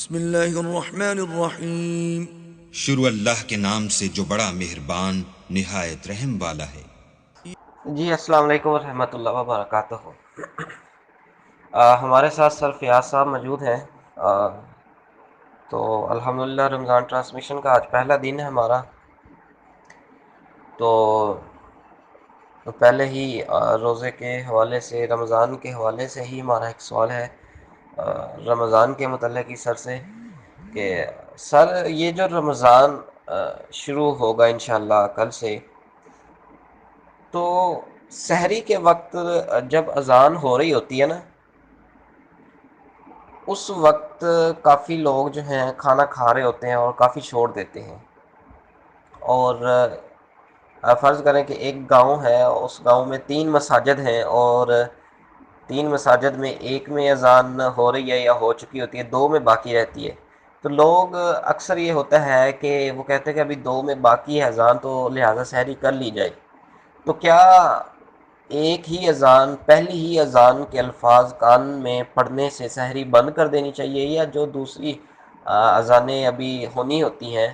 بسم اللہ الرحمن الرحیم۔ شروع اللہ کے نام سے جو بڑا مہربان نہایت رحم والا ہے۔ جی السلام علیکم ورحمۃ اللہ وبرکاتہ۔ ہمارے ساتھ سر فیاض صاحب موجود ہیں۔ تو الحمدللہ رمضان ٹرانسمیشن کا آج پہلا دن ہے ہمارا۔ تو پہلے ہی روزے کے حوالے سے، رمضان کے حوالے سے ہی ہمارا ایک سوال ہے رمضان کے متعلق ہی سر سے، کہ سر یہ جو رمضان شروع ہوگا انشاءاللہ کل سے، تو سحری کے وقت جب اذان ہو رہی ہوتی ہے نا، اس وقت کافی لوگ جو ہیں کھانا کھا رہے ہوتے ہیں اور کافی چھوڑ دیتے ہیں۔ اور فرض کریں کہ ایک گاؤں ہے، اس گاؤں میں 3 مساجد ہیں، اور 3 مساجد میں ایک میں اذان ہو رہی ہے یا ہو چکی ہوتی ہے، 2 میں باقی رہتی ہے۔ تو لوگ اکثر یہ ہوتا ہے کہ وہ کہتے ہیں کہ ابھی 2 میں باقی ہے اذان، تو لہٰذا سحری کر لی جائے۔ تو کیا ایک ہی اذان، پہلی ہی اذان کے الفاظ کان میں پڑھنے سے سحری بند کر دینی چاہیے، یا جو دوسری اذانیں ابھی ہونی ہوتی ہیں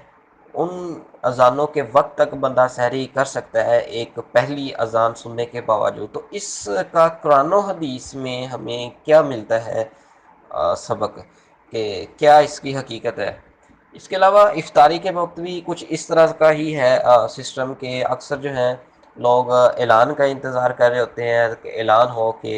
ان اذانوں کے وقت تک بندہ سحری کر سکتا ہے ایک پہلی اذان سننے کے باوجود؟ تو اس کا قرآن و حدیث میں ہمیں کیا ملتا ہے سبق، کہ کیا اس کی حقیقت ہے؟ اس کے علاوہ افطاری کے وقت بھی کچھ اس طرح کا ہی ہے سسٹم، کہ اکثر جو ہیں لوگ اعلان کا انتظار کر رہے ہوتے ہیں کہ اعلان ہو کہ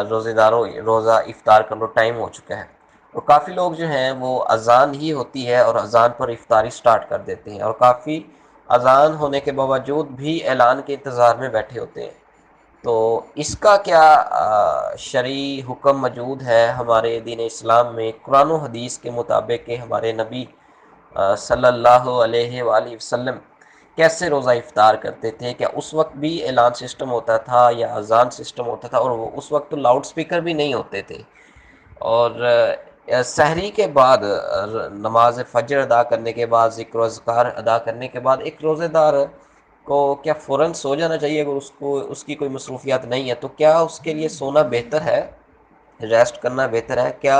روزے داروں روزہ افطار کر لو، ٹائم ہو چکا ہے۔ اور کافی لوگ جو ہیں وہ اذان ہی ہوتی ہے اور اذان پر افطاری سٹارٹ کر دیتے ہیں، اور کافی اذان ہونے کے باوجود بھی اعلان کے انتظار میں بیٹھے ہوتے ہیں۔ تو اس کا کیا شرعی حکم موجود ہے ہمارے دین اسلام میں قرآن و حدیث کے مطابق، کہ ہمارے نبی صلی اللہ علیہ وآلہ وسلم کیسے روزہ افطار کرتے تھے؟ کیا اس وقت بھی اعلان سسٹم ہوتا تھا یا اذان سسٹم ہوتا تھا؟ اور وہ اس وقت تو لاؤڈ سپیکر بھی نہیں ہوتے تھے۔ اور سحری کے بعد نماز فجر ادا کرنے کے بعد، ذکر و اذکار ادا کرنے کے بعد، ایک روزے دار کو کیا فوراً سو جانا چاہیے اگر اس کی کوئی مصروفیات نہیں ہے؟ تو کیا اس کے لیے سونا بہتر ہے، ریسٹ کرنا بہتر ہے؟ کیا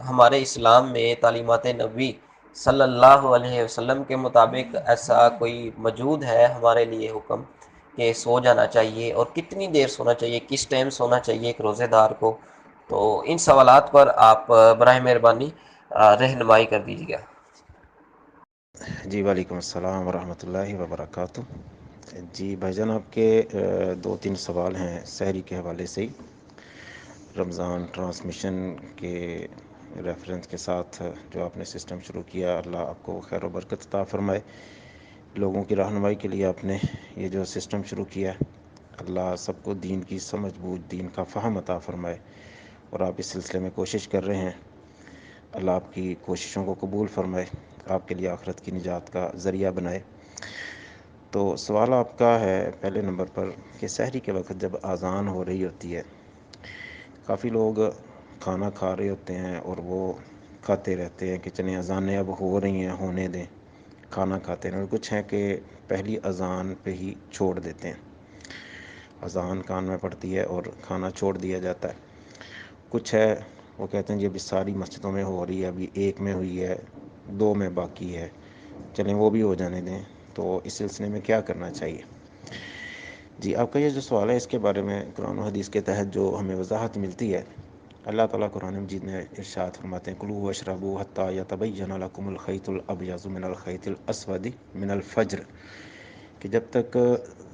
ہمارے اسلام میں تعلیمات نبی صلی اللہ علیہ وسلم کے مطابق ایسا کوئی موجود ہے ہمارے لیے حکم کہ سو جانا چاہیے، اور کتنی دیر سونا چاہیے، کس ٹائم سونا چاہیے ایک روزے دار کو؟ تو ان سوالات پر آپ براہ مہربانی رہنمائی کر دیجیے گا۔ جی وعلیکم السلام ورحمۃ اللہ وبرکاتہ۔ جی بھائی جان، آپ کے 2-3 سوال ہیں سحری کے حوالے سے ہی، رمضان ٹرانسمیشن کے ریفرنس کے ساتھ جو آپ نے سسٹم شروع کیا، اللہ آپ کو خیر و برکت عطا فرمائے۔ لوگوں کی رہنمائی کے لیے آپ نے یہ جو سسٹم شروع کیا ہے، اللہ سب کو دین کی سمجھ بوجھ، دین کا فہم عطا فرمائے، اور آپ اس سلسلے میں کوشش کر رہے ہیں، اللہ آپ کی کوششوں کو قبول فرمائے، آپ کے لیے آخرت کی نجات کا ذریعہ بنائے۔ تو سوال آپ کا ہے پہلے نمبر پر کہ سحری کے وقت جب اذان ہو رہی ہوتی ہے، کافی لوگ کھانا کھا رہے ہوتے ہیں اور وہ کھاتے رہتے ہیں کہ چلیں اذانیں اب ہو رہی ہیں، ہونے دیں، کھانا کھاتے ہیں، اور کچھ ہیں کہ پہلی اذان پہ ہی چھوڑ دیتے ہیں، اذان کان میں پڑتی ہے اور کھانا چھوڑ دیا جاتا ہے۔ کچھ ہے وہ کہتے ہیں جی ابھی ساری مسجدوں میں ہو رہی ہے، ابھی ایک میں ہوئی ہے، 2 میں باقی ہے، چلیں وہ بھی ہو جانے دیں۔ تو اس سلسلے میں کیا کرنا چاہیے؟ جی آپ کا یہ جو سوال ہے، اس کے بارے میں قرآن و حدیث کے تحت جو ہمیں وضاحت ملتی ہے، اللہ تعالیٰ قرآن مجید میں ارشاد فرماتے ہیں کُلُوا واشربوا حتیٰ یتبین لکم الخیط الابیض من الخیط الاسود من الفجر، کہ جب تک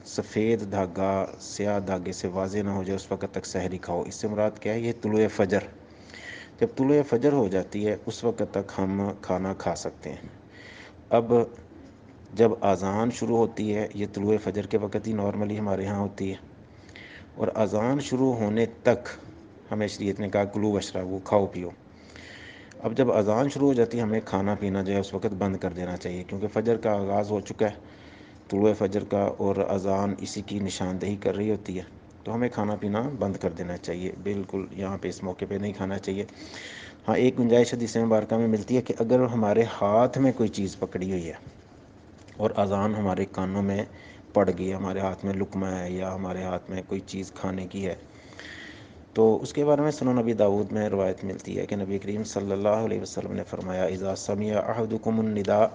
سفید دھاگا سیاہ دھاگے سے واضح نہ ہو جائے اس وقت تک سحری کھاؤ۔ اس سے مراد کیا ہے؟ یہ طلوع فجر، جب طلوع فجر ہو جاتی ہے اس وقت تک ہم کھانا کھا سکتے ہیں۔ اب جب اذان شروع ہوتی ہے، یہ طلوع فجر کے وقت ہی نارملی ہمارے ہاں ہوتی ہے، اور اذان شروع ہونے تک ہمیں شریعت نے کہا کلوا واشربوا، کھاؤ پیو۔ اب جب اذان شروع ہو جاتی ہے، ہمیں کھانا پینا جو ہے اس وقت بند کر دینا چاہیے، کیونکہ فجر کا آغاز ہو چکا ہے، طلوع فجر کا، اور اذان اسی کی نشاندہی کر رہی ہوتی ہے، تو ہمیں کھانا پینا بند کر دینا چاہیے، بالکل یہاں پہ اس موقع پہ نہیں کھانا چاہیے۔ ہاں ایک گنجائش حدیث مبارکہ میں ملتی ہے کہ اگر ہمارے ہاتھ میں کوئی چیز پکڑی ہوئی ہے اور اذان ہمارے کانوں میں پڑ گئی، ہمارے ہاتھ میں لقمہ ہے یا ہمارے ہاتھ میں کوئی چیز کھانے کی ہے، تو اس کے بارے میں سنن نبی داود میں روایت ملتی ہے کہ نبی کریم صلی اللہ علیہ وسلم نے فرمایا اذا سمع احدکم النداء،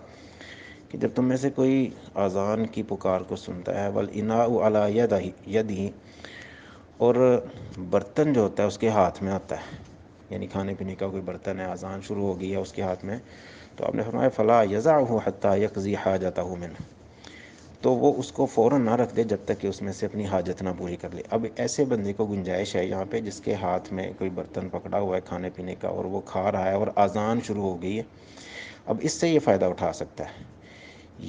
کہ جب تم میں سے کوئی اذان کی پکار کو سنتا ہے، والاناء علی یدہ، اور برتن جو ہوتا ہے اس کے ہاتھ میں آتا ہے، یعنی کھانے پینے کا کوئی برتن ہے، اذان شروع ہو گئی ہے اس کے ہاتھ میں، تو آپ نے فرمایا فلا یضعہ حتی یقضی حاجتہ منہ، تو وہ اس کو فوراً نہ رکھ دے جب تک کہ اس میں سے اپنی حاجت نہ پوری کر لے۔ اب ایسے بندے کو گنجائش ہے یہاں پہ جس کے ہاتھ میں کوئی برتن پکڑا ہوا ہے کھانے پینے کا اور وہ کھا رہا ہے اور اذان شروع ہو گئی ہے، اب اس سے یہ فائدہ اٹھا سکتا ہے۔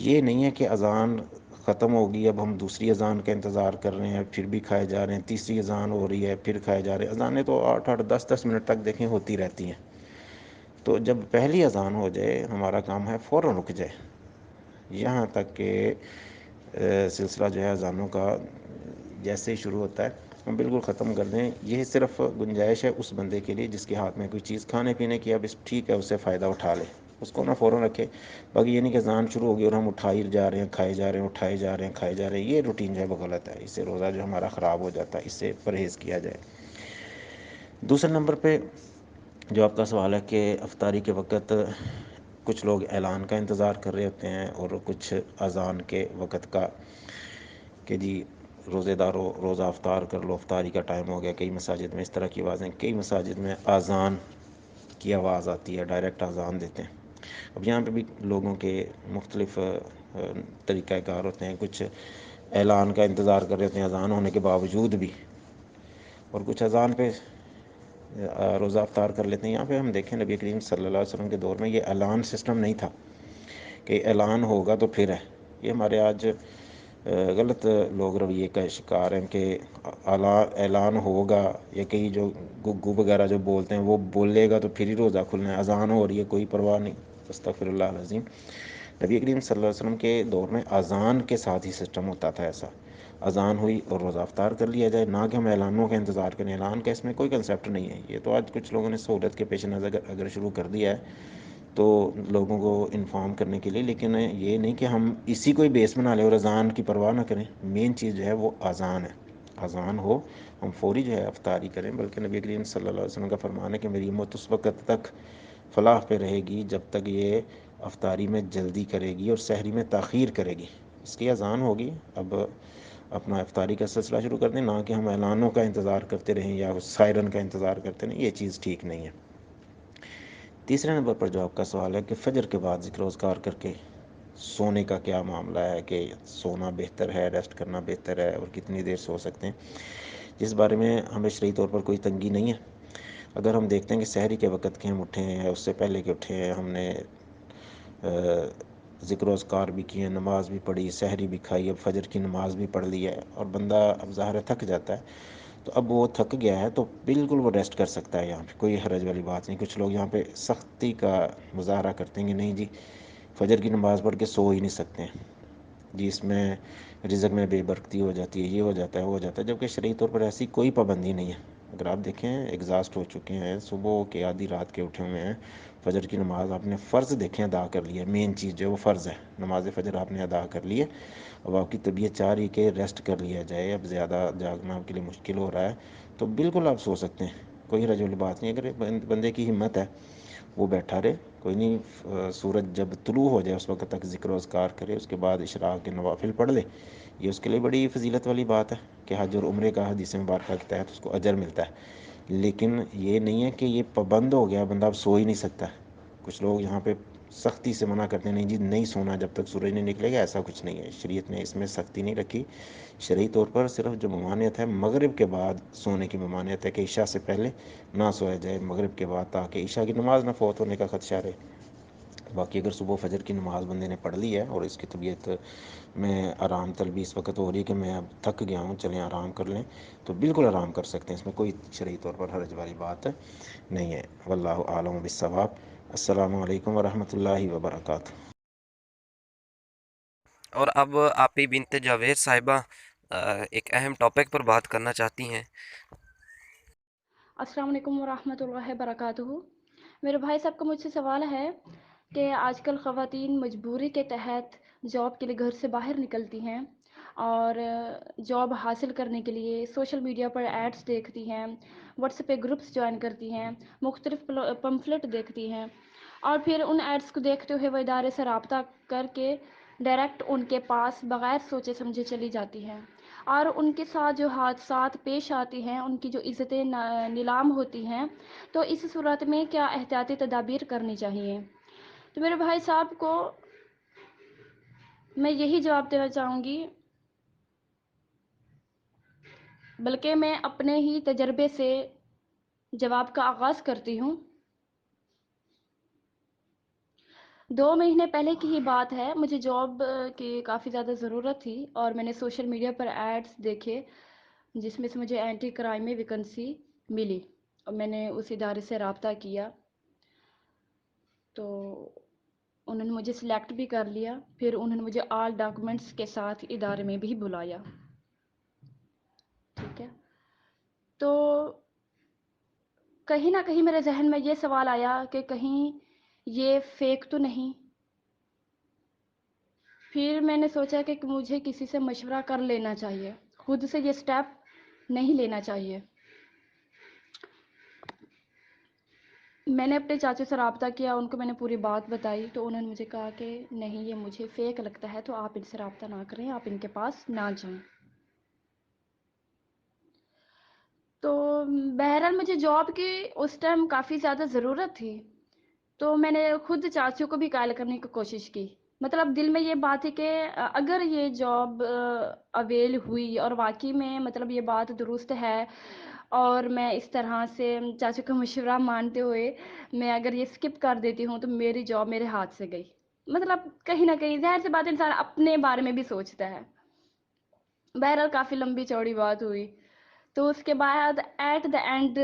یہ نہیں ہے کہ اذان ختم ہوگی اب ہم دوسری اذان کا انتظار کر رہے ہیں، پھر بھی کھائے جا رہے ہیں، تیسری اذان ہو رہی ہے پھر کھائے جا رہے ہیں۔ اذانیں تو 8 10 منٹ تک دیکھیں ہوتی رہتی ہیں، تو جب پہلی اذان ہو جائے ہمارا کام ہے فوراً رک جائے، یہاں تک کہ سلسلہ جو ہے اذانوں کا جیسے ہی شروع ہوتا ہے ہم بالکل ختم کر دیں۔ یہ صرف گنجائش ہے اس بندے کے لیے جس کے ہاتھ میں کوئی چیز کھانے پینے کی، اب اس ٹھیک ہے اس سے فائدہ اٹھا لے، اس کو نہ فوراً رکھے۔ باقی یہ نہیں کہ اذان شروع ہوگی اور ہم اٹھائی جا رہے ہیں کھائے جا رہے ہیں، اٹھائے جا رہے ہیں کھائے جا رہے ہیں، یہ روٹین جو ہے وہ غلط ہے، اس سے روزہ جو ہمارا خراب ہو جاتا ہے، اس سے پرہیز کیا جائے۔ دوسرے نمبر پہ جو آپ کا سوال ہے کہ افطاری کے وقت کچھ لوگ اعلان کا انتظار کر رہے ہوتے ہیں اور کچھ اذان کے وقت کا، کہ جی روزے داروں روزہ افطار کر لو، افطاری کا ٹائم ہو گیا۔ کئی مساجد میں اس طرح کی آوازیں، کئی مساجد میں اذان کی آواز آتی ہے، ڈائریکٹ اذان دیتے ہیں۔ اب یہاں پہ بھی لوگوں کے مختلف طریقہ کار ہوتے ہیں، کچھ اعلان کا انتظار کر رہے ہوتے ہیں اذان ہونے کے باوجود بھی، اور کچھ اذان پہ روزہ افطار کر لیتے ہیں۔ یہاں پہ ہم دیکھیں نبی کریم صلی اللہ علیہ وسلم کے دور میں یہ اعلان سسٹم نہیں تھا کہ اعلان ہوگا تو پھر ہے۔ یہ ہمارے آج غلط لوگ رویے کا شکار ہیں کہ اعلان ہوگا، یا کئی جو گگو وغیرہ جو بولتے ہیں وہ بولے گا تو پھر ہی روزہ کھلنا ہے، اذان ہو رہی ہے کوئی پرواہ نہیں، استغفر اللہ العظیم۔ نبی کریم صلی اللہ علیہ وسلم کے دور میں اذان کے ساتھ ہی سسٹم ہوتا تھا ایسا، اذان ہوئی اور روزہ افطار کر لیا جائے، نہ کہ ہم اعلانوں کا انتظار کریں۔ اعلان کا اس میں کوئی کنسیپٹ نہیں ہے، یہ تو آج کچھ لوگوں نے سہولت کے پیش نظر اگر شروع کر دیا ہے تو لوگوں کو انفارم کرنے کے لیے، لیکن یہ نہیں کہ ہم اسی کو ہی بیس بنا لیں اور اذان کی پرواہ نہ کریں۔ مین چیز جو ہے وہ اذان ہے، اذان ہو ہم فوری جو ہے افطاری کریں، بلکہ نبی کریم صلی اللہ علیہ وسلم کا فرمان ہے کہ میری امت اس وقت تک فلاح پہ رہے گی جب تک یہ افطاری میں جلدی کرے گی اور سحری میں تاخیر کرے گی۔ اس کی اذان ہوگی، اب اپنا افطاری کا سلسلہ شروع کر دیں، نہ کہ ہم اعلانوں کا انتظار کرتے رہیں یا سائرن کا انتظار کرتے رہیں، یہ چیز ٹھیک نہیں ہے۔ تیسرے نمبر پر جو آپ کا سوال ہے کہ فجر کے بعد ذکر و اذکار کر کے سونے کا کیا معاملہ ہے، کہ سونا بہتر ہے، ریسٹ کرنا بہتر ہے، اور کتنی دیر سو سکتے ہیں، اس بارے میں ہمیں شرعی طور پر کوئی تنگی نہیں ہے۔ اگر ہم دیکھتے ہیں کہ سحری کے وقت کے ہم اٹھے ہیں، اس سے پہلے کے اٹھے ہیں، ہم نے ذکر و اذکار بھی کیے، نماز بھی پڑھی، سحری بھی کھائی، اب فجر کی نماز بھی پڑھ لی ہے، اور بندہ اب ظاہر تھک جاتا ہے، تو اب وہ تھک گیا ہے تو بالکل وہ ریسٹ کر سکتا ہے، یہاں پہ کوئی حرج والی بات نہیں۔ کچھ لوگ یہاں پہ سختی کا مظاہرہ کرتے ہیں کہ نہیں جی فجر کی نماز پڑھ کے سو ہی نہیں سکتے ہیں جی، اس میں رزق میں بے برکتی ہو جاتی ہے، یہ ہو جاتا ہے وہ ہو جاتا ہے، جبکہ شرعی طور پر ایسی کوئی پابندی نہیں ہے۔ اگر آپ دیکھیں ایگزاسٹ ہو چکے ہیں، صبح کے آدھی رات کے اٹھے ہوئے ہیں، فجر کی نماز آپ نے فرض دیکھیں ادا کر لی ہے، مین چیز جو ہے وہ فرض ہے، نماز فجر آپ نے ادا کر لی ہے، اب آپ کی طبیعت چاہ رہی کہ ریسٹ کر لیا جائے، اب زیادہ جاگنا آپ کے لیے مشکل ہو رہا ہے، تو بالکل آپ سو سکتے ہیں، کوئی حرج والی بات نہیں۔ اگر بندے کی ہمت ہے وہ بیٹھا رہے، کوئی نہیں، سورج جب طلوع ہو جائے اس وقت تک ذکر و اذکار کرے، اس کے بعد اشراق کے نوافل پڑھ لے، یہ اس کے لیے بڑی فضیلت والی بات ہے کہ حج اور عمرے کا حدیث مبارکہ کے تحت اس کو اجر ملتا ہے۔ لیکن یہ نہیں ہے کہ یہ پابند ہو گیا بندہ اب سو ہی نہیں سکتا۔ کچھ لوگ یہاں پہ سختی سے منع کرتے ہیں، نہیں جی نہیں سونا جب تک سورج نہیں نکلے گا، ایسا کچھ نہیں ہے، شریعت نے اس میں سختی نہیں رکھی۔ شرعی طور پر صرف جو ممانعت ہے مغرب کے بعد سونے کی ممانعت ہے کہ عشاء سے پہلے نہ سویا جائے مغرب کے بعد، تاکہ عشاء کی نماز نہ فوت ہونے کا خدشہ رہے۔ باقی اگر صبح فجر کی نماز بندے نے پڑھ لی ہے اور اس کی طبیعت میں آرام طلبی اس وقت ہو رہی ہے کہ میں اب تھک گیا ہوں چلیں آرام کر لیں، تو بالکل آرام کر سکتے ہیں، اس میں کوئی شرعی طور پر حرج والی بات نہیں ہے۔ واللہ عالم بالصواب۔ السلام علیکم ورحمۃ اللہ وبرکاتہ۔ اور اب آپی بنت جاوید صاحبہ ایک اہم ٹاپک پر بات کرنا چاہتی ہیں۔ السلام علیکم ورحمۃ اللہ وبرکاتہ۔ میرے بھائی صاحب کا مجھ سے سوال ہے کہ آج کل خواتین مجبوری کے تحت جاب کے لیے گھر سے باہر نکلتی ہیں، اور جاب حاصل کرنے کے لیے سوشل میڈیا پر ایڈس دیکھتی ہیں، واٹس ایپ پہ گروپس جوائن کرتی ہیں، مختلف پمفلٹ دیکھتی ہیں، اور پھر ان ایڈس کو دیکھتے ہوئے وہ ادارے سے رابطہ کر کے ڈائریکٹ ان کے پاس بغیر سوچے سمجھے چلی جاتی ہیں، اور ان کے ساتھ جو حادثات پیش آتی ہیں، ان کی جو عزتیں نیلام ہوتی ہیں، تو اس صورت میں کیا احتیاطی تدابیر کرنی چاہیے؟ تو میرے بھائی صاحب کو میں یہی جواب دینا چاہوں گی، بلکہ میں اپنے ہی تجربے سے جواب کا آغاز کرتی ہوں۔ 2 مہینے پہلے کی ہی بات ہے، مجھے جاب کی کافی زیادہ ضرورت تھی، اور میں نے سوشل میڈیا پر ایڈس دیکھے جس میں سے مجھے اینٹی کرائم میں ویکنسی ملی، اور میں نے اس ادارے سے رابطہ کیا، تو انہوں نے مجھے سلیکٹ بھی کر لیا، پھر انہوں نے مجھے آل ڈاکومنٹس کے ساتھ ادارے میں بھی بلایا، ٹھیک ہے۔ تو کہیں نہ کہیں میرے ذہن میں یہ سوال آیا کہ کہیں یہ فیک تو نہیں۔ پھر میں نے سوچا کہ مجھے کسی سے مشورہ کر لینا چاہیے، خود سے یہ سٹیپ نہیں لینا چاہیے۔ میں نے اپنے چاچو سے رابطہ کیا، ان کو میں نے پوری بات بتائی، تو انہوں نے مجھے کہا کہ نہیں، یہ مجھے فیک لگتا ہے، تو آپ ان سے رابطہ نہ کریں، آپ ان کے پاس نہ جائیں۔ تو بہرحال مجھے جاب کی اس ٹائم کافی زیادہ ضرورت تھی، تو میں نے خود چاچو کو بھی قائل کرنے کی کوشش کی، مطلب دل میں یہ بات ہے کہ اگر یہ جاب اویل ہوئی اور واقعی میں مطلب یہ بات درست ہے، اور میں اس طرح سے چاچو کا مشورہ مانتے ہوئے میں اگر یہ سکپ کر دیتی ہوں تو میری جاب میرے ہاتھ سے گئی، مطلب کہیں نہ کہیں ظاہر سی بات انسان اپنے بارے میں بھی سوچتا ہے۔ بہرحال کافی لمبی چوڑی بات ہوئی، تو اس کے بعد ایٹ دا اینڈ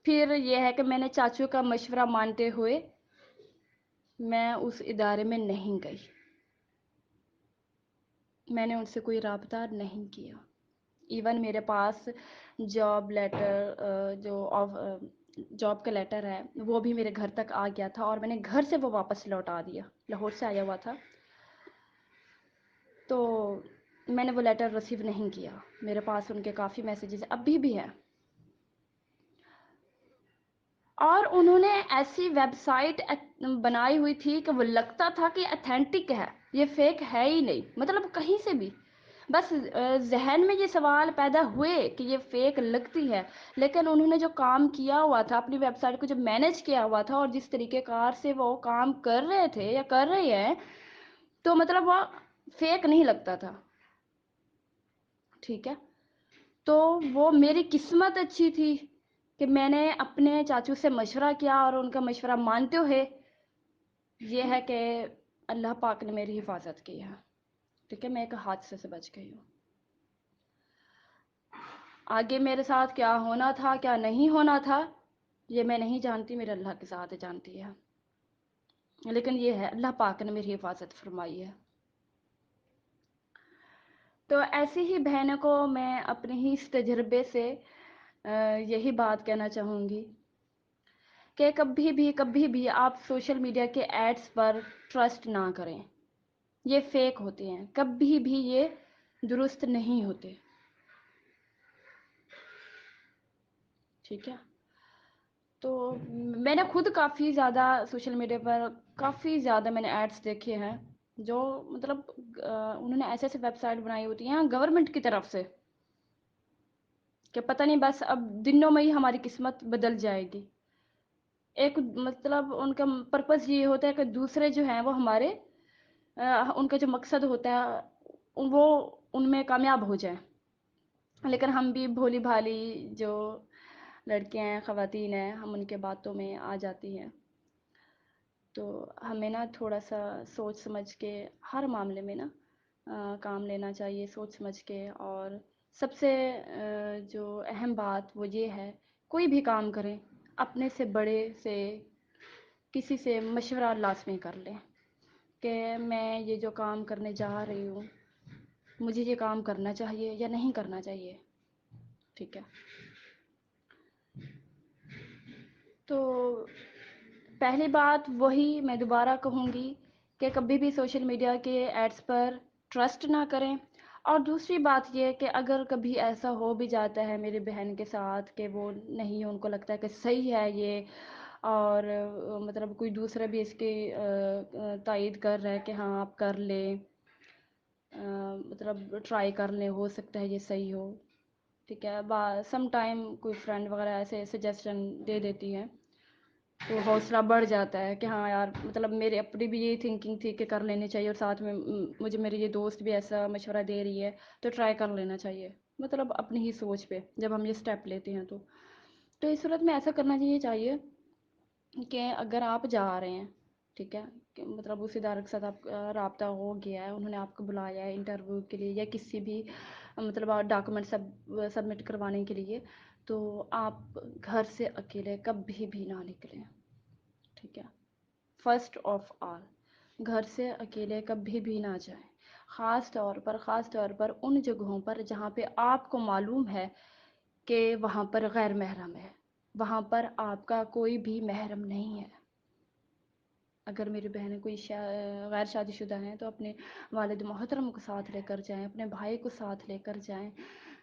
پھر یہ ہے کہ میں نے چاچو کا مشورہ مانتے ہوئے میں اس ادارے میں نہیں گئی، میں نے ان سے کوئی رابطہ نہیں کیا، ایون میرے پاس جاب لیٹر جو جاب کا لیٹر ہے وہ بھی میرے گھر تک آ گیا تھا، اور میں نے گھر سے وہ واپس لوٹا دیا، لاہور سے آیا ہوا تھا، تو میں نے وہ لیٹر ریسیو نہیں کیا، میرے پاس ان کے کافی میسیجز ابھی بھی ہیں، اور انہوں نے ایسی ویب سائٹ بنائی ہوئی تھی کہ وہ لگتا تھا کہ اتھینٹک ہے، یہ فیک ہے ہی نہیں، مطلب کہیں سے بھی بس ذہن میں یہ سوال پیدا ہوئے کہ یہ فیک لگتی ہے، لیکن انہوں نے جو کام کیا ہوا تھا، اپنی ویب سائٹ کو جو مینیج کیا ہوا تھا، اور جس طریقہ کار سے وہ کام کر رہے تھے یا کر رہے ہیں، تو مطلب وہ فیک نہیں لگتا تھا، ٹھیک ہے۔ تو وہ میری قسمت اچھی تھی کہ میں نے اپنے چاچو سے مشورہ کیا، اور ان کا مشورہ مانتے ہوئے یہ ہے کہ اللہ پاک نے میری حفاظت کی ہے، ٹھیک ہے، میں ایک حادثے سے بچ گئی ہوں۔ آگے میرے ساتھ کیا ہونا تھا کیا نہیں ہونا تھا یہ میں نہیں جانتی، میرے اللہ کے ساتھ جانتی ہے، لیکن یہ ہے اللہ پاک نے میری حفاظت فرمائی ہے۔ تو ایسی ہی بہنوں کو میں اپنے ہی اس تجربے سے یہی بات کہنا چاہوں گی کہ کبھی بھی آپ سوشل میڈیا کے ایڈس پر ٹرسٹ نہ کریں، یہ فیک ہوتے ہیں، کبھی بھی یہ درست نہیں ہوتے، ٹھیک ہے۔ تو میں نے خود کافی زیادہ سوشل میڈیا پر کافی زیادہ میں نے ایڈس دیکھے ہیں، جو مطلب انہوں نے ایسے ویب سائٹ بنائی ہوتی ہیں گورنمنٹ کی طرف سے کہ پتہ نہیں بس اب دنوں میں ہی ہماری قسمت بدل جائے گی، ایک مطلب ان کا پرپس یہ ہوتا ہے کہ دوسرے جو ہیں وہ ہمارے ان کا جو مقصد ہوتا ہے وہ ان میں کامیاب ہو جائیں، لیکن ہم بھی بھولی بھالی جو لڑکیاں ہیں، خواتین ہیں، ہم ان کے باتوں میں آ جاتی ہیں، تو ہمیں نا تھوڑا سا سوچ سمجھ کے ہر معاملے میں نا کام لینا چاہیے، سوچ سمجھ کے، اور سب سے جو اہم بات وہ یہ ہے کوئی بھی کام کریں اپنے سے بڑے سے کسی سے مشورہ لازمی کر لیں کہ میں یہ جو کام کرنے جا رہی ہوں مجھے یہ کام کرنا چاہیے یا نہیں کرنا چاہیے، ٹھیک ہے۔ تو پہلی بات وہی میں دوبارہ کہوں گی کہ کبھی بھی سوشل میڈیا کے ایڈس پر ٹرسٹ نہ کریں، اور دوسری بات یہ ہے کہ اگر کبھی ایسا ہو بھی جاتا ہے میری بہن کے ساتھ کہ وہ نہیں، ان کو لگتا ہے کہ صحیح ہے یہ، اور مطلب کوئی دوسرا بھی اس کی تائید کر رہا ہے کہ ہاں آپ کر لیں، مطلب ٹرائی کر لیں، ہو سکتا ہے یہ صحیح ہو، ٹھیک ہے، سم ٹائم کوئی فرینڈ وغیرہ ایسے سجیشن دے دیتی ہے تو حوصلہ بڑھ جاتا ہے کہ ہاں یار، مطلب میری اپنی بھی یہی تھنکنگ تھی کہ کر لینے چاہیے، اور ساتھ میں مجھے میری یہ دوست بھی ایسا مشورہ دے رہی ہے تو ٹرائی کر لینا چاہیے، مطلب اپنی ہی سوچ پہ جب ہم یہ سٹیپ لیتے ہیں تو اس صورت میں ایسا کرنا چاہیے کہ اگر آپ جا رہے ہیں، ٹھیک ہے، کہ مطلب اس ادارے کے ساتھ آپ کا رابطہ ہو گیا ہے، انہوں نے آپ کو بلایا ہے انٹرویو کے لیے یا کسی بھی مطلب ڈاکومنٹ سبمٹ کروانے کے لیے، تو آپ گھر سے اکیلے کبھی بھی نہ نکلیں، ٹھیک ہے، فرسٹ آف آل گھر سے اکیلے کبھی بھی نہ جائیں، خاص طور پر ان جگہوں پر جہاں پہ آپ کو معلوم ہے کہ وہاں پر غیر محرم ہے، وہاں پر آپ کا کوئی بھی محرم نہیں ہے۔ اگر میری بہنیں کوئی غیر شادی شدہ ہیں تو اپنے والد محترم کو ساتھ لے کر جائیں، اپنے بھائی کو ساتھ لے کر جائیں،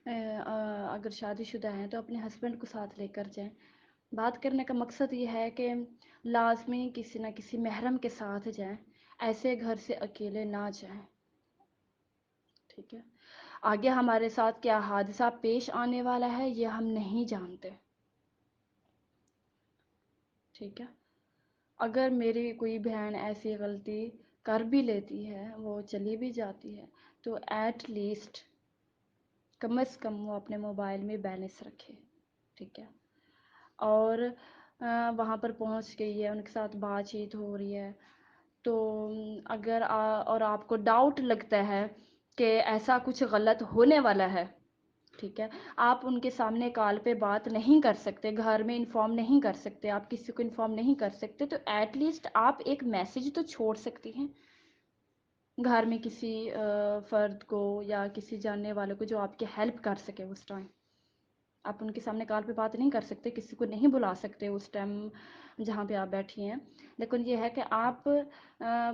اگر شادی شدہ ہیں تو اپنے ہسبینڈ کو ساتھ لے کر جائیں۔ بات کرنے کا مقصد یہ ہے کہ لازمی کسی نہ کسی محرم کے ساتھ جائیں، ایسے گھر سے اکیلے نہ جائیں، ٹھیک ہے۔ آگے ہمارے ساتھ کیا حادثہ پیش آنے والا ہے یہ ہم نہیں جانتے، ٹھیک ہے۔ اگر میری کوئی بہن ایسی غلطی کر بھی لیتی ہے، وہ چلی بھی جاتی ہے، تو ایٹ لیسٹ کم از کم وہ اپنے موبائل میں بیلنس رکھے، ٹھیک ہے، اور وہاں پر پہنچ گئی ہے، ان کے ساتھ بات چیت ہو رہی ہے، تو اگر اور آپ کو ڈاؤٹ لگتا ہے کہ ایسا کچھ غلط ہونے والا ہے، ٹھیک ہے، آپ ان کے سامنے کال پہ بات نہیں کر سکتے، گھر میں انفارم نہیں کر سکتے، آپ کسی کو انفارم نہیں کر سکتے، تو ایٹ لیسٹ آپ ایک میسج تو چھوڑ سکتی ہیں گھر میں کسی فرد کو یا کسی جاننے والے کو جو آپ کی ہیلپ کر سکے اس ٹائم۔ آپ ان کے سامنے کال پہ بات نہیں کر سکتے، کسی کو نہیں بلا سکتے اس ٹائم جہاں پہ آپ بیٹھی ہیں، لیکن یہ ہے کہ آپ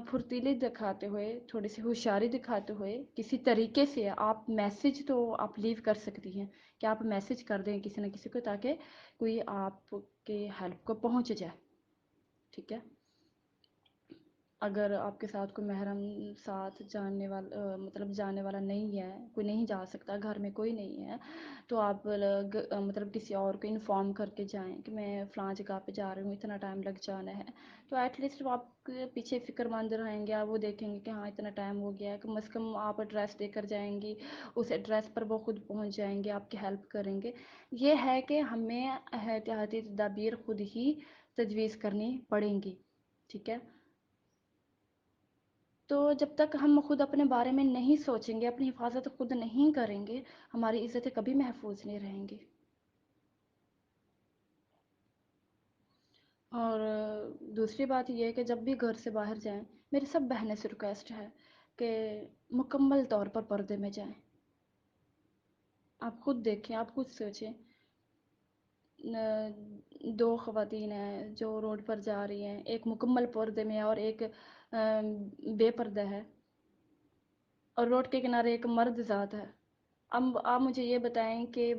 پھرتیلی دکھاتے ہوئے، تھوڑی سی ہوشیاری دکھاتے ہوئے کسی طریقے سے آپ میسج تو آپ لیو کر سکتی ہیں کہ آپ میسج کر دیں کسی نہ کسی کو، تاکہ کوئی آپ کے ہیلپ کو پہنچ جائے، ٹھیک ہے۔ اگر آپ کے ساتھ کوئی محرم ساتھ جانے والا نہیں ہے، کوئی نہیں جا سکتا، گھر میں کوئی نہیں ہے، تو آپ مطلب کسی اور کو انفارم کر کے جائیں کہ میں فلاں جگہ پہ جا رہی ہوں، اتنا ٹائم لگ جانا ہے، تو ایٹ لیسٹ وہ آپ کے پیچھے فکر مند رہیں گے، آپ وہ دیکھیں گے کہ ہاں اتنا ٹائم ہو گیا ہے، کم از کم آپ ایڈریس دے کر جائیں گی، اس ایڈریس پر وہ خود پہنچ جائیں گے، آپ کی ہیلپ کریں گے۔ یہ ہے کہ ہمیں احتیاطی تدابیر خود ہی تجویز کرنی پڑیں گی، ٹھیک ہے۔ تو جب تک ہم خود اپنے بارے میں نہیں سوچیں گے، اپنی حفاظت خود نہیں کریں گے، ہماری عزتیں کبھی محفوظ نہیں رہیں گی۔ اور دوسری بات یہ ہے کہ جب بھی گھر سے باہر جائیں، میری سب بہنیں سے ریکویسٹ ہے کہ مکمل طور پر پردے میں جائیں۔ آپ خود دیکھیں، آپ خود سوچیں، دو خواتین ہیں جو روڈ پر جا رہی ہیں، ایک مکمل پردے میں ہے اور ایک بے پردہ ہے، اور روڈ کے کنارے ایک مرد ذات ہے۔ اب آپ مجھے یہ بتائیں کہ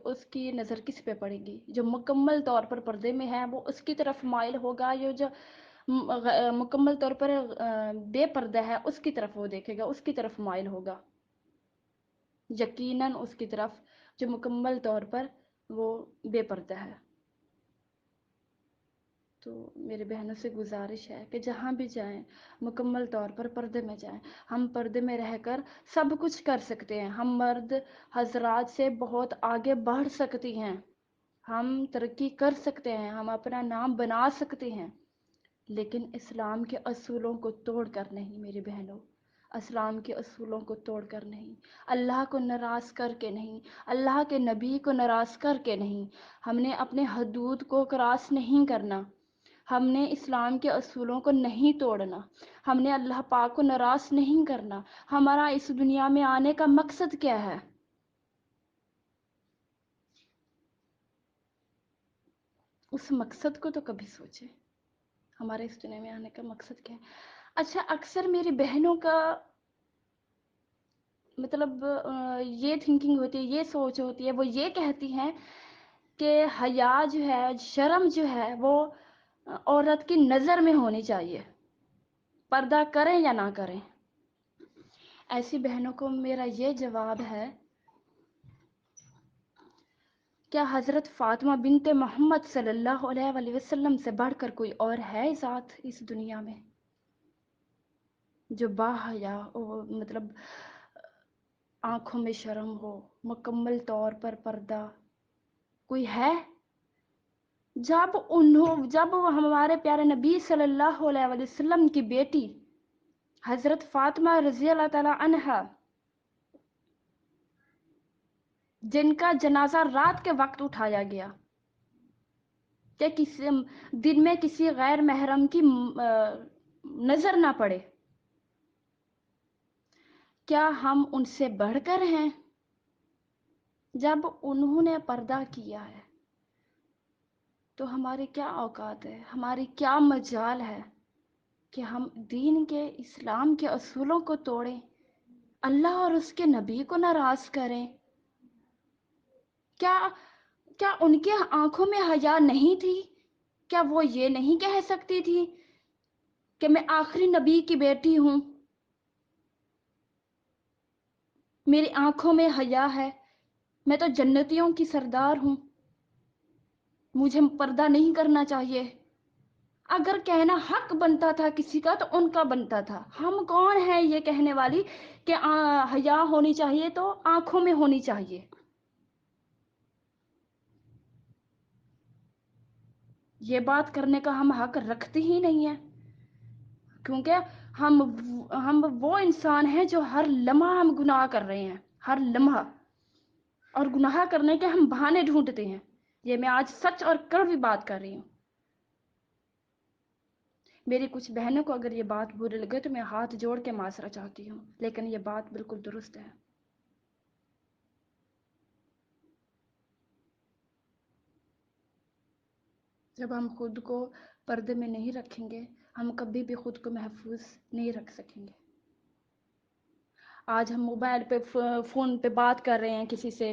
اس کی نظر کس پہ پڑے گی؟ جو مکمل طور پر پردے میں ہے وہ اس کی طرف مائل ہوگا، یا جو مکمل طور پر بے پردہ ہے اس کی طرف وہ دیکھے گا، اس کی طرف مائل ہوگا، یقیناً اس کی طرف جو مکمل طور پر وہ بے پردہ ہے۔ تو میرے بہنوں سے گزارش ہے کہ جہاں بھی جائیں مکمل طور پر پردے میں جائیں۔ ہم پردے میں رہ کر سب کچھ کر سکتے ہیں، ہم مرد حضرات سے بہت آگے بڑھ سکتی ہیں، ہم ترقی کر سکتے ہیں، ہم اپنا نام بنا سکتے ہیں، لیکن اسلام کے اصولوں کو توڑ کر نہیں میری بہنوں، اسلام کے اصولوں کو توڑ کر نہیں، اللہ کو ناراض کر کے نہیں، اللہ کے نبی کو ناراض کر کے نہیں، ہم نے اپنے حدود کو کراس نہیں کرنا، ہم نے اسلام کے اصولوں کو نہیں توڑنا، ہم نے اللہ پاک کو ناراض نہیں کرنا۔ ہمارا اس دنیا میں آنے کا مقصد کیا ہے؟ اس مقصد کو تو کبھی سوچے، ہمارے اس دنیا میں آنے کا مقصد کیا ہے؟ اچھا، اکثر میری بہنوں کا مطلب یہ تھنکنگ ہوتی ہے، یہ سوچ ہوتی ہے، وہ یہ کہتی ہیں کہ حیا جو ہے، شرم جو ہے، وہ عورت کی نظر میں ہونی چاہیے، پردہ کریں یا نہ کریں۔ ایسی بہنوں کو میرا یہ جواب ہے، کیا حضرت فاطمہ بنت محمد صلی اللہ علیہ وآلہ وسلم سے بڑھ کر کوئی اور ہے ذات اس دنیا میں جو باحیا ہو، مطلب آنکھوں میں شرم ہو، مکمل طور پر پردہ؟ کوئی ہے؟ جب وہ ہمارے پیارے نبی صلی اللہ علیہ وآلہ وسلم کی بیٹی حضرت فاطمہ رضی اللہ تعالی عنہا، جن کا جنازہ رات کے وقت اٹھایا گیا کہ کسی دن میں کسی غیر محرم کی نظر نہ پڑے، کیا ہم ان سے بڑھ کر ہیں؟ جب انہوں نے پردہ کیا ہے تو ہماری کیا اوقات ہے، ہماری کیا مجال ہے کہ ہم دین کے، اسلام کے اصولوں کو توڑیں، اللہ اور اس کے نبی کو ناراض کریں؟ کیا ان کی آنکھوں میں حیا نہیں تھی؟ کیا وہ یہ نہیں کہہ سکتی تھی کہ میں آخری نبی کی بیٹی ہوں، میری آنکھوں میں حیا ہے، میں تو جنتیوں کی سردار ہوں، مجھے پردہ نہیں کرنا چاہیے؟ اگر کہنا حق بنتا تھا کسی کا تو ان کا بنتا تھا۔ ہم کون ہیں یہ کہنے والی کہ حیا ہونی چاہیے تو آنکھوں میں ہونی چاہیے؟ یہ بات کرنے کا ہم حق رکھتے ہی نہیں ہیں، کیونکہ ہم وہ انسان ہیں جو ہر لمحہ ہم گناہ کر رہے ہیں، ہر لمحہ، اور گناہ کرنے کے ہم بہانے ڈھونڈتے ہیں۔ یہ میں آج سچ اور کڑوی بات کر رہی ہوں۔ میری کچھ بہنوں کو اگر یہ بات بری لگے تو میں ہاتھ جوڑ کے معذرت چاہتی ہوں، لیکن یہ بات بالکل درست ہے۔ جب ہم خود کو پردے میں نہیں رکھیں گے، ہم کبھی بھی خود کو محفوظ نہیں رکھ سکیں گے۔ آج ہم موبائل پہ، فون پہ بات کر رہے ہیں کسی سے،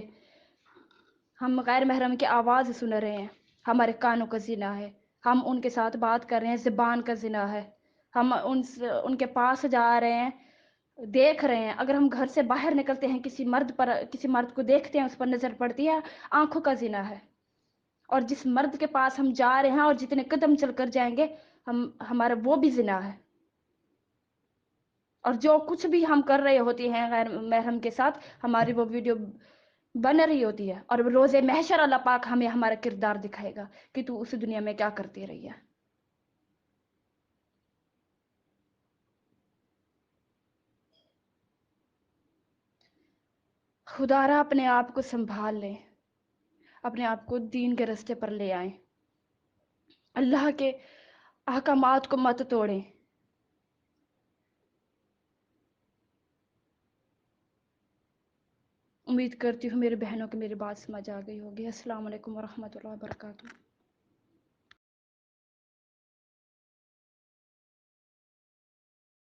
ہم غیر محرم کی آواز سن رہے ہیں، ہمارے کانوں کا زنا ہے۔ ہم ان کے ساتھ بات کر رہے ہیں، زبان کا زنا ہے۔ ہم ان کے پاس جا رہے ہیں، دیکھ رہے ہیں، اگر ہم گھر سے باہر نکلتے ہیں، کسی مرد کو دیکھتے ہیں، اس پر نظر پڑتی ہے، آنکھوں کا زنا ہے۔ اور جس مرد کے پاس ہم جا رہے ہیں اور جتنے قدم چل کر جائیں گے، ہمارا وہ بھی زنا ہے۔ اور جو کچھ بھی ہم کر رہے ہوتے ہیں غیر محرم کے ساتھ، ہماری وہ ویڈیو بن رہی ہوتی ہے، اور روز محشر اللہ پاک ہمیں ہمارا کردار دکھائے گا کہ تو اس دنیا میں کیا کرتی رہی ہے۔ خدا را اپنے آپ کو سنبھال لیں، اپنے آپ کو دین کے راستے پر لے آئیں، اللہ کے احکامات کو مت توڑیں۔ امید کرتی ہوں میرے بہنوں کی میری بات سمجھ آ گئی ہوگی۔ السلام علیکم ورحمۃ اللہ وبرکاتہ۔